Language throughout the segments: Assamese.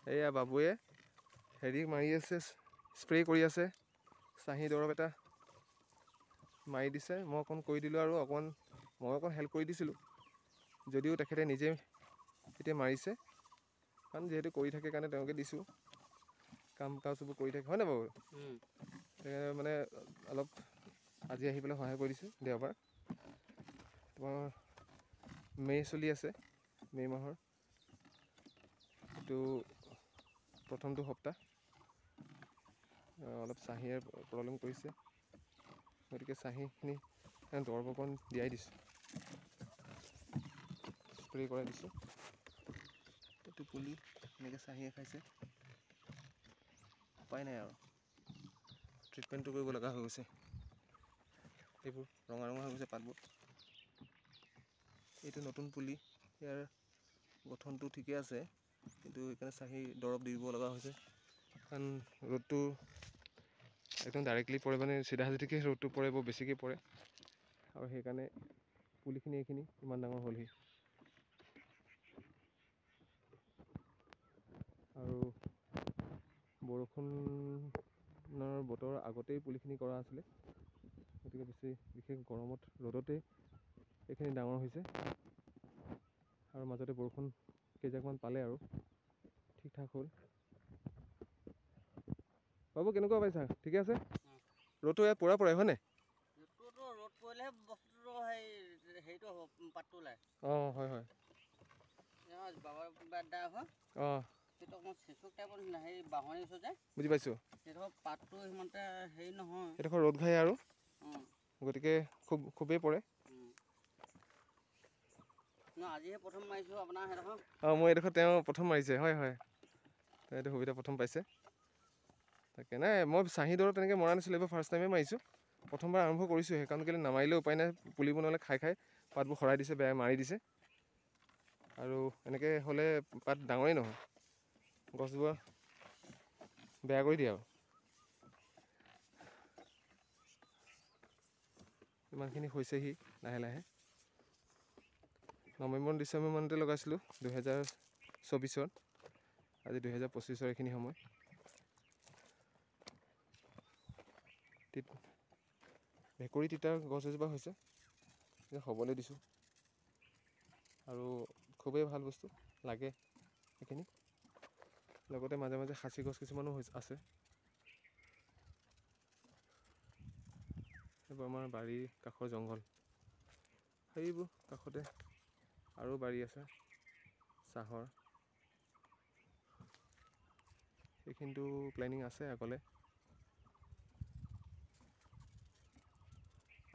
এয়া বাবুৱে হেৰি মাৰি আছে, স্প্ৰে কৰি আছে, চাহী দৰৱ এটা মাৰি দিছে। মই অকণ কৰি দিলোঁ আৰু মই অকণ হেল্প কৰি দিছিলোঁ, যদিও তেখেতে নিজে এতিয়া মাৰিছে, কাৰণ যিহেতু কৰি থাকে কাৰণে তেওঁকে দিছোঁ, কাম কাজবোৰ কৰি থাকে, হয় নাই বাৰু? মানে অলপ আজি আহি পেলাই সহায় কৰি দিছোঁ। দেওবাৰ তোমাৰ মে' চলি আছে, মে' মাহৰ এইটো প্ৰথমটো সপ্তাহ। অলপ চাহীয়ে প্ৰব্লেম কৰিছে, গতিকে চাহীখিনি দৰৱ অকণ দিয়াই দিছোঁ, স্প্ৰে কৰাই দিছোঁ। এইটো পুলি এনেকৈ চাহীয়ে খাইছে, উপায় নাই আৰু ট্ৰিটমেণ্টটো কৰিব লগা হৈ গৈছে। এইবোৰ ৰঙা ৰঙা হৈ গৈছে পাতবোৰ। এইটো নতুন পুলি, ইয়াৰ গঠনটো ঠিকে আছে, কিন্তু সেইকাৰণে চাহী দৰৱ দিব লগা হৈছে, কাৰণ ৰ'দটো একদম ডাইৰেক্টলি পৰে, মানে চিধা চিধিকৈ ৰ'দটো পৰে, বৰ বেছিকৈ পৰে, আৰু সেইকাৰণে পুলিখিনি এইখিনি ইমান ডাঙৰ হ'লহি। আৰু বৰষুণৰ বতৰ আগতেই পুলিখিনি কৰা আছিলে, গতিকে বিশেষ গৰমত ৰ'দতেই এইখিনি ডাঙৰ হৈছে, আৰু মাজতে বৰষুণ কেইজাকমান পালে আৰু ঠিক ঠাক হ'ল। বাবু কেনেকুৱা পাইছা? ঠিকে আছে? ৰ'দটো ইয়াত পৰা পৰে হয় নাই? ৰ'দ পৰিলেহে বস্তুটো হেৰিটো হ'ব, পাতটো ওলায়। অঁ হয় হয়। অঁ সেইটো অকণমান চেচুক টাইপৰ নিচিনা, সেই বাঁহনি ওচৰত যে, বুজি পাইছোঁ। সেইটো পাতটো সিমানতে হেৰি নহয়, এইডোখৰ ৰ'দ ঘাই আৰু গতিকে খুবেই পৰে। আজিহে প্ৰথম মাৰিছোঁ আপোনাৰ সেইডোখৰ। অঁ মোৰ এইডোখৰ তেওঁ প্ৰথম মাৰিছে, হয় হয়, তেওঁ এইটো সুবিধা প্ৰথম পাইছে। তাকে নাই, মই চাহী দৰৱ তেনেকৈ মৰা নাছিলোঁ, এইবাৰ ফাৰ্ষ্ট টাইমে মাৰিছোঁ, প্ৰথমবাৰ আৰম্ভ কৰিছোঁ, সেইকাৰণে কেলৈ নামাৰিলেও উপায় নাই, পুলিবোৰ নহ'লে খাই পাতবোৰ সৰাই দিছে, বেয়া মাৰি দিছে, আৰু এনেকৈ হ'লে পাত ডাঙৰেই নহয়, গছজোপা বেয়া কৰি দিয়ে আৰু। ইমানখিনি হৈছেহি লাহে লাহে। নৱেম্বৰ ডিচেম্বৰ মানতে লগাইছিলোঁ 2024-ত, আজি 2025-ৰ এইখিনি সময়। ভেকুৰী তিতাৰ গছ এজোপা হৈছে, হ'বলৈ দিছোঁ, আৰু খুবেই ভাল বস্তু, লাগে সেইখিনি। লগতে মাজে মাজে খাচী গছ কিছুমানো আছে। এইবোৰ আমাৰ বাৰীৰ কাষৰ জংঘল, সেইবোৰ কাষতে আৰু বাৰী আছে চাহৰ, সেইখিনিতো প্লেনিং আছে আগলৈ।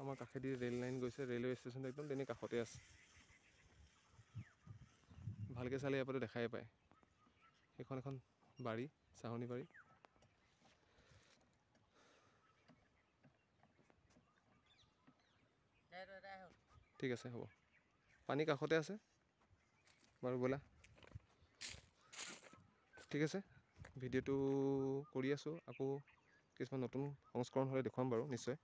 আমাৰ কাষেদি ৰেল লাইন গৈছে, ৰেলৱে ষ্টেচনটো একদম তেনেই কাষতে আছে, ভালকৈ চালে ইয়াৰ পৰাটো দেখাই পায়। সেইখন এখন বাৰী, চাহনি বাৰী। ঠিক আছে হ'ব, পানী কাষতে আছে বাৰু, ব'লা। ঠিক আছে, ভিডিঅ'টো কৰি আছোঁ, আকৌ কিছুমান নতুন সংস্কৰণ হ'লে দেখুৱাম বাৰু নিশ্চয়।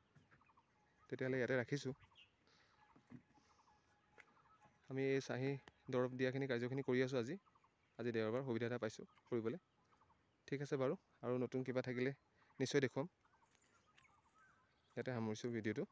তেতিয়াহ'লে ইয়াতে ৰাখিছোঁ। আমি এই চাহী দৰৱ দিয়াখিনি কাৰ্যখিনি কৰি আছোঁ আজি দেওবাৰ, সুবিধা এটা পাইছোঁ কৰিবলৈ। ঠিক আছে বাৰু, আৰু নতুন কিবা থাকিলে নিশ্চয় দেখুৱাম। ইয়াতে সামৰিছোঁ ভিডিঅ'টো।